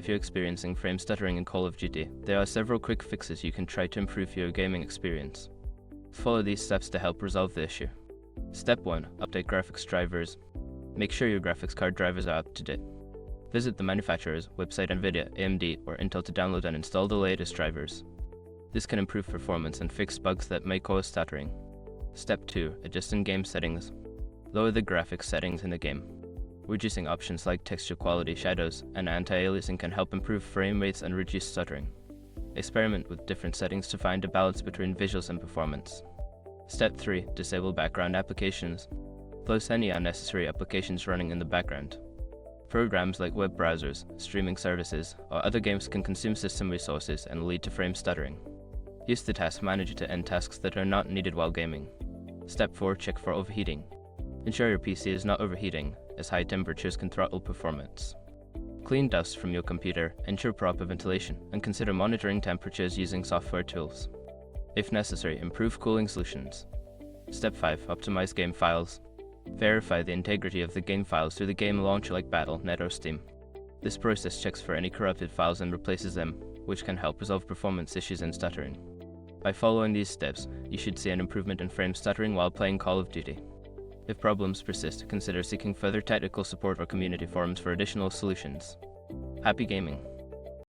if you're experiencing frame stuttering in Call of Duty, there are several quick fixes you can try to improve your gaming experience. Follow these steps to help resolve the issue. Step 1. Update graphics drivers. Make sure your graphics card drivers are up to date. Visit the manufacturer's website, NVIDIA, AMD, or Intel to download and install the latest drivers. This can improve performance and fix bugs that may cause stuttering. Step 2. Adjust in-game settings. Lower the graphics settings in the game. Reducing options like texture quality, shadows, and anti-aliasing can help improve frame rates and reduce stuttering. Experiment with different settings to find a balance between visuals and performance. Step 3. Disable background applications. Close any unnecessary applications running in the background. Programs like web browsers, streaming services, or other games can consume system resources and lead to frame stuttering. Use the Task Manager to end tasks that are not needed while gaming. Step 4. Check for overheating. Ensure your PC is not overheating, as high temperatures can throttle performance. Clean dust from your computer, ensure proper ventilation, and consider monitoring temperatures using software tools. If necessary, improve cooling solutions. Step 5. Optimize game files. Verify the integrity of the game files through the game launcher like Battle.net or Steam. This process checks for any corrupted files and replaces them, which can help resolve performance issues and stuttering. By following these steps, you should see an improvement in frame stuttering while playing Call of Duty. If problems persist, consider seeking further technical support or community forums for additional solutions. Happy gaming!